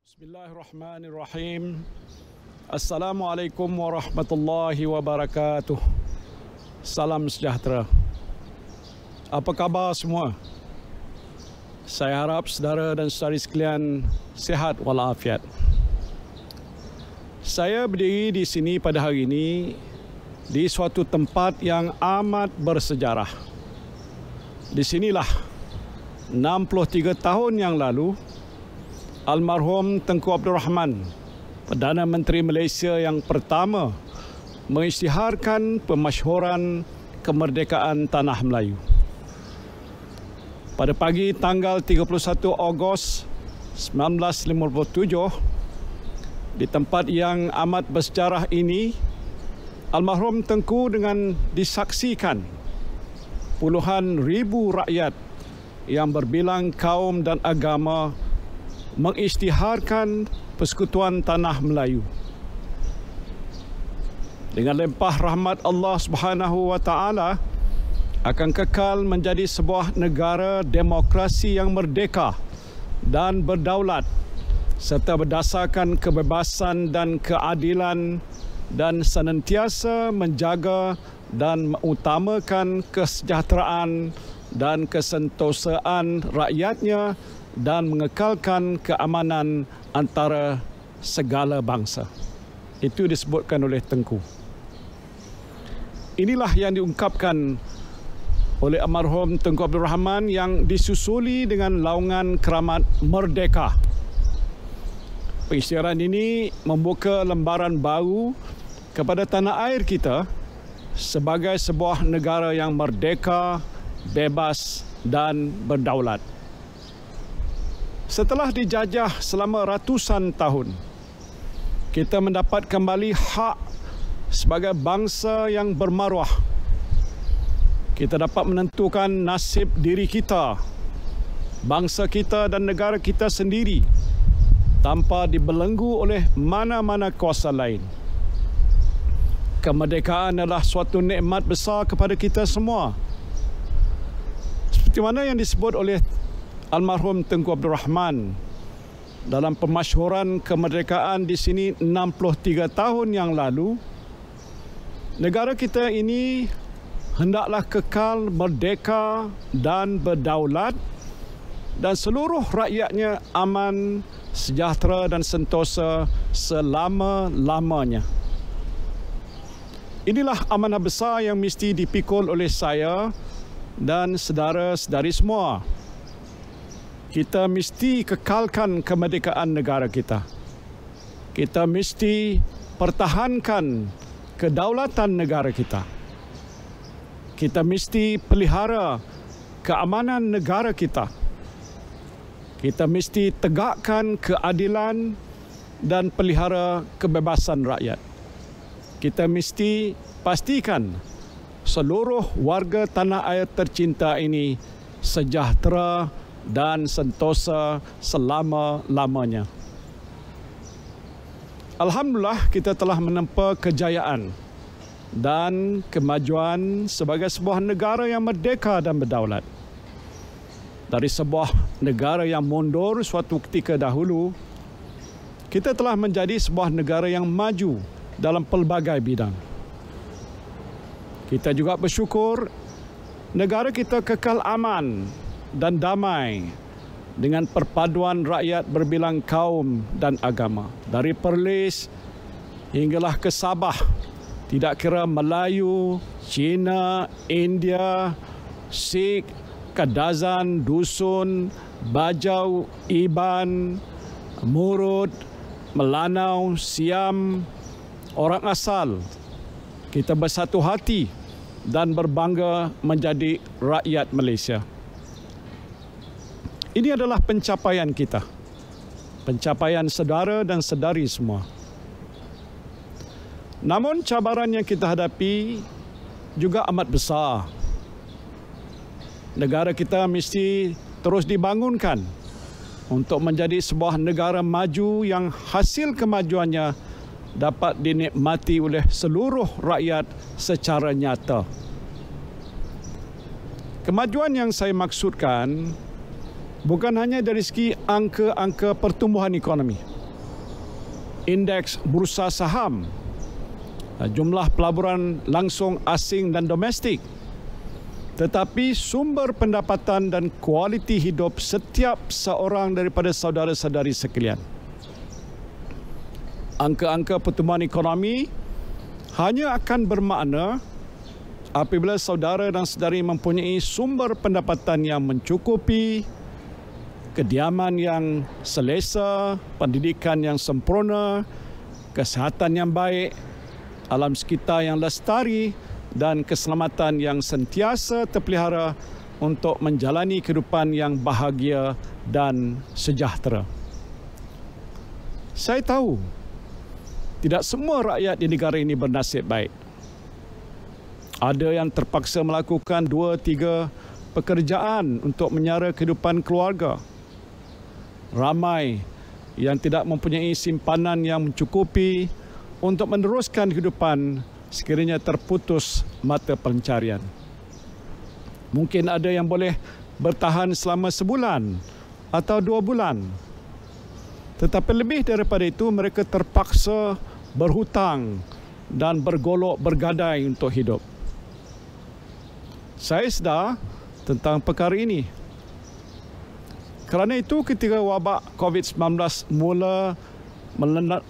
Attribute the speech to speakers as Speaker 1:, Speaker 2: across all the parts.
Speaker 1: Bismillahirrahmanirrahim. Assalamualaikum warahmatullahi wabarakatuh. Salam sejahtera. Apa khabar semua? Saya harap saudara dan saudari sekalian sihat walafiat. Saya berdiri di sini pada hari ini di suatu tempat yang amat bersejarah. Di sinilah 63 tahun yang lalu almarhum Tengku Abdul Rahman, Perdana Menteri Malaysia yang pertama, mengisytiharkan pemasyhuran kemerdekaan Tanah Melayu. Pada pagi tanggal 31 Ogos 1957, di tempat yang amat bersejarah ini, almarhum Tengku dengan disaksikan puluhan ribu rakyat yang berbilang kaum dan agama mengisytiharkan persekutuan Tanah Melayu. Dengan limpah rahmat Allah Subhanahu wa taala akan kekal menjadi sebuah negara demokrasi yang merdeka dan berdaulat serta berdasarkan kebebasan dan keadilan dan senantiasa menjaga dan mengutamakan kesejahteraan dan kesentosaan rakyatnya dan mengekalkan keamanan antara segala bangsa. Itu disebutkan oleh Tengku. Inilah yang diungkapkan oleh almarhum Tengku Abdul Rahman yang disusuli dengan laungan keramat merdeka. Pengisytiharan ini membuka lembaran baru kepada tanah air kita sebagai sebuah negara yang merdeka, bebas dan berdaulat. Setelah dijajah selama ratusan tahun, kita mendapat kembali hak sebagai bangsa yang bermaruah. Kita dapat menentukan nasib diri kita, bangsa kita dan negara kita sendiri tanpa dibelenggu oleh mana-mana kuasa lain. Kemerdekaan adalah suatu nikmat besar kepada kita semua. Seperti mana yang disebut oleh almarhum Tengku Abdul Rahman dalam pemasyhuran kemerdekaan di sini 63 tahun yang lalu, negara kita ini hendaklah kekal merdeka dan berdaulat dan seluruh rakyatnya aman, sejahtera dan sentosa selama-lamanya. Inilah amanah besar yang mesti dipikul oleh saya dan saudara-saudari semua. Kita mesti kekalkan kemerdekaan negara kita. Kita mesti pertahankan kedaulatan negara kita. Kita mesti pelihara keamanan negara kita. Kita mesti tegakkan keadilan dan pelihara kebebasan rakyat. Kita mesti pastikan seluruh warga tanah air tercinta ini sejahtera dan sentosa selama-lamanya. Alhamdulillah, kita telah menempa kejayaan dan kemajuan sebagai sebuah negara yang merdeka dan berdaulat. Dari sebuah negara yang mundur suatu ketika dahulu, kita telah menjadi sebuah negara yang maju dalam pelbagai bidang. Kita juga bersyukur negara kita kekal aman dan damai dengan perpaduan rakyat berbilang kaum dan agama. Dari Perlis hinggalah ke Sabah, tidak kira Melayu, Cina, India, Sikh, Kadazan, Dusun, Bajau, Iban, Murud, Melanau, Siam, orang asal. Kita bersatu hati dan berbangga menjadi rakyat Malaysia. Ini adalah pencapaian kita, pencapaian saudara dan saudari semua. Namun cabaran yang kita hadapi juga amat besar. Negara kita mesti terus dibangunkan untuk menjadi sebuah negara maju yang hasil kemajuannya dapat dinikmati oleh seluruh rakyat secara nyata. Kemajuan yang saya maksudkan bukan hanya dari segi angka-angka pertumbuhan ekonomi, indeks bursa saham, jumlah pelaburan langsung asing dan domestik, tetapi sumber pendapatan dan kualiti hidup setiap seorang daripada saudara-saudari sekalian. Angka-angka pertumbuhan ekonomi hanya akan bermakna apabila saudara dan saudari mempunyai sumber pendapatan yang mencukupi, kediaman yang selesa, pendidikan yang sempurna, kesihatan yang baik, alam sekitar yang lestari dan keselamatan yang sentiasa terpelihara untuk menjalani kehidupan yang bahagia dan sejahtera. Saya tahu tidak semua rakyat di negara ini bernasib baik. Ada yang terpaksa melakukan 2-3 pekerjaan untuk menyara kehidupan keluarga. Ramai yang tidak mempunyai simpanan yang mencukupi untuk meneruskan kehidupan sekiranya terputus mata pencarian. Mungkin ada yang boleh bertahan selama sebulan atau 2 bulan. Tetapi lebih daripada itu, mereka terpaksa berhutang dan bergolok bergadai untuk hidup. Saya sedar tentang perkara ini. Kerana itu, ketika wabak COVID-19 mula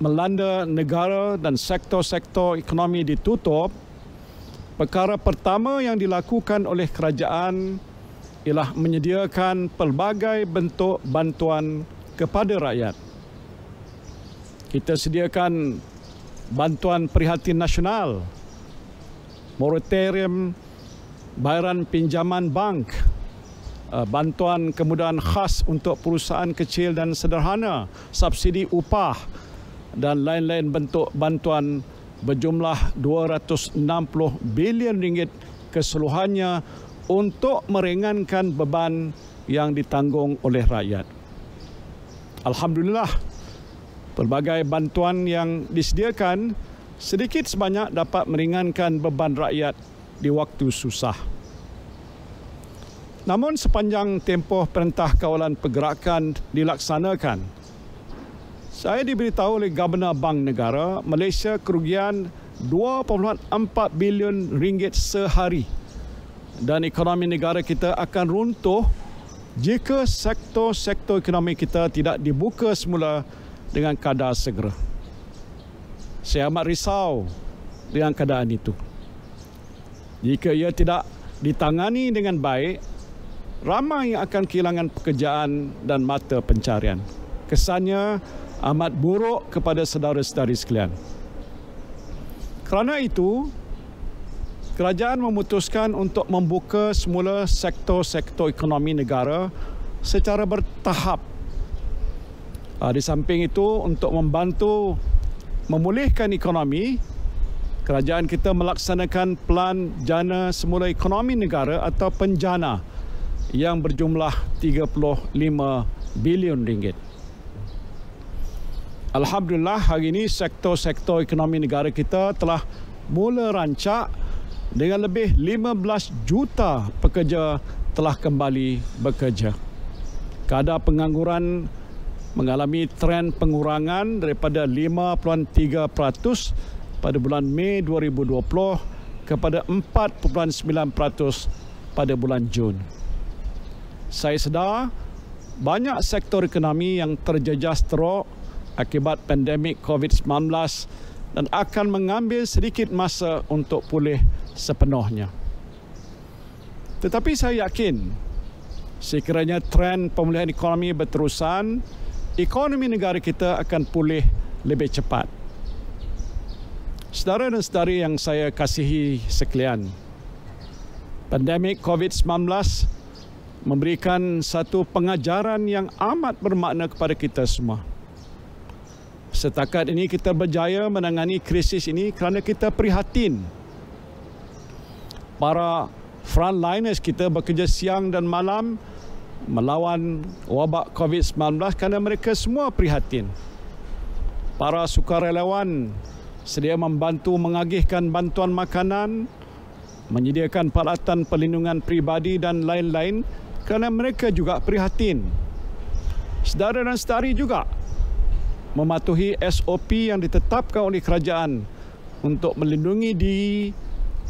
Speaker 1: melanda negara dan sektor-sektor ekonomi ditutup, perkara pertama yang dilakukan oleh kerajaan ialah menyediakan pelbagai bentuk bantuan kepada rakyat. Kita sediakan bantuan prihatin nasional, moratorium bayaran pinjaman bank, bantuan kemudahan khas untuk perusahaan kecil dan sederhana, subsidi upah dan lain-lain bentuk bantuan berjumlah 260 bilion ringgit keseluruhannya untuk meringankan beban yang ditanggung oleh rakyat. Alhamdulillah, pelbagai bantuan yang disediakan sedikit sebanyak dapat meringankan beban rakyat di waktu susah. Namun sepanjang tempoh Perintah Kawalan Pergerakan dilaksanakan, saya diberitahu oleh Governor Bank Negara, Malaysia kerugian 2.4 bilion ringgit sehari dan ekonomi negara kita akan runtuh jika sektor-sektor ekonomi kita tidak dibuka semula dengan kadar segera. Saya amat risau dengan keadaan itu. Jika ia tidak ditangani dengan baik, ramai yang akan kehilangan pekerjaan dan mata pencarian. Kesannya amat buruk kepada saudara-saudari sekalian. Kerana itu, kerajaan memutuskan untuk membuka semula sektor-sektor ekonomi negara secara bertahap. Di samping itu, untuk membantu memulihkan ekonomi, kerajaan kita melaksanakan Pelan Jana Semula Ekonomi Negara atau PENJANA yang berjumlah 35 bilion ringgit. Alhamdulillah, hari ini sektor-sektor ekonomi negara kita telah mula rancak dengan lebih 15 juta pekerja telah kembali bekerja. Kadar pengangguran mengalami tren pengurangan daripada 5.3% pada bulan Mei 2020 kepada 4.9% pada bulan Jun. Saya sedar banyak sektor ekonomi yang terjejas teruk akibat pandemik COVID-19 dan akan mengambil sedikit masa untuk pulih sepenuhnya. Tetapi saya yakin sekiranya tren pemulihan ekonomi berterusan, ekonomi negara kita akan pulih lebih cepat. Saudara dan saudari yang saya kasihi sekalian, pandemik COVID-19 memberikan satu pengajaran yang amat bermakna kepada kita semua. Setakat ini kita berjaya menangani krisis ini kerana kita prihatin. Para frontliners kita bekerja siang dan malam melawan wabak COVID-19 kerana mereka semua prihatin. Para sukarelawan sedia membantu mengagihkan bantuan makanan, menyediakan peralatan perlindungan peribadi dan lain-lain kerana mereka juga prihatin. Saudara dan saudari juga mematuhi SOP yang ditetapkan oleh kerajaan untuk melindungi diri,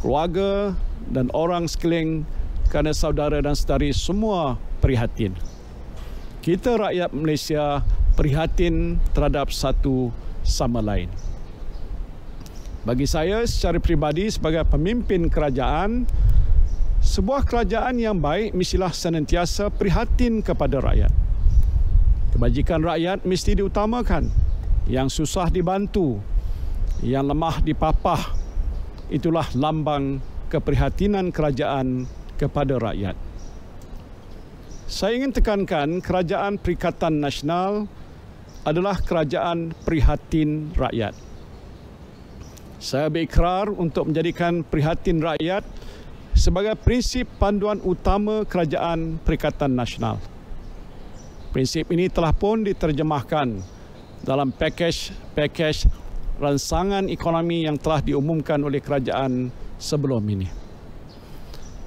Speaker 1: keluarga dan orang sekeliling kerana saudara dan saudari semua prihatin. Kita rakyat Malaysia prihatin terhadap satu sama lain. Bagi saya secara peribadi sebagai pemimpin kerajaan, sebuah kerajaan yang baik mestilah senantiasa prihatin kepada rakyat. Kebajikan rakyat mesti diutamakan. Yang susah dibantu, yang lemah dipapah. Itulah lambang keprihatinan kerajaan kepada rakyat. Saya ingin tekankan Kerajaan Perikatan Nasional adalah kerajaan prihatin rakyat. Saya berikrar untuk menjadikan prihatin rakyat sebagai prinsip panduan utama Kerajaan Perikatan Nasional. Prinsip ini telah pun diterjemahkan dalam pakej rancangan ekonomi yang telah diumumkan oleh kerajaan sebelum ini.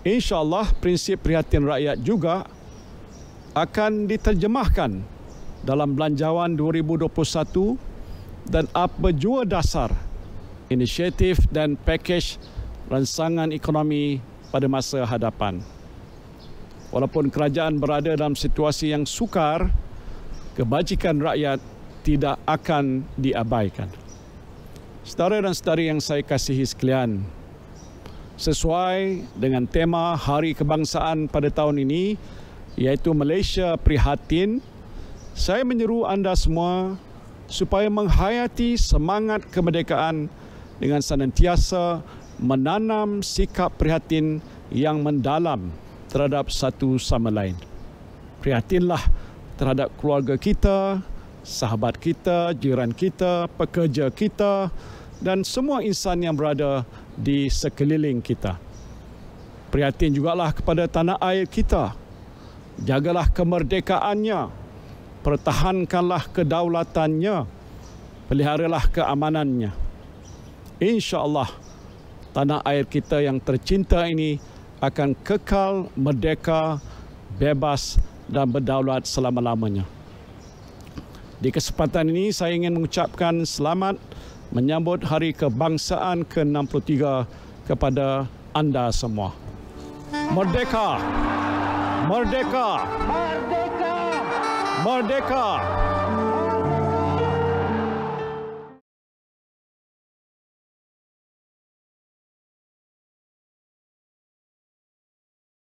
Speaker 1: InsyaAllah prinsip prihatin rakyat juga akan diterjemahkan dalam Belanjawan 2021 dan apa jua dasar inisiatif dan pakej rancangan ekonomi pada masa hadapan. Walaupun kerajaan berada dalam situasi yang sukar, kebajikan rakyat tidak akan diabaikan. Saudara dan saudari yang saya kasihi sekalian, sesuai dengan tema Hari Kebangsaan pada tahun ini, iaitu Malaysia Prihatin, saya menyeru anda semua supaya menghayati semangat kemerdekaan dengan senantiasa menanam sikap prihatin yang mendalam terhadap satu sama lain. Prihatinlah terhadap keluarga kita, sahabat kita, jiran kita, pekerja kita dan semua insan yang berada di sekeliling kita. Prihatin jugalah kepada tanah air kita. Jagalah kemerdekaannya, pertahankanlah kedaulatannya, peliharalah keamanannya. InsyaAllah tanah air kita yang tercinta ini akan kekal merdeka, bebas dan berdaulat selama-lamanya. Di kesempatan ini saya ingin mengucapkan selamat menyambut Hari Kebangsaan ke-63 kepada anda semua. Merdeka! Merdeka! Merdeka! Merdeka!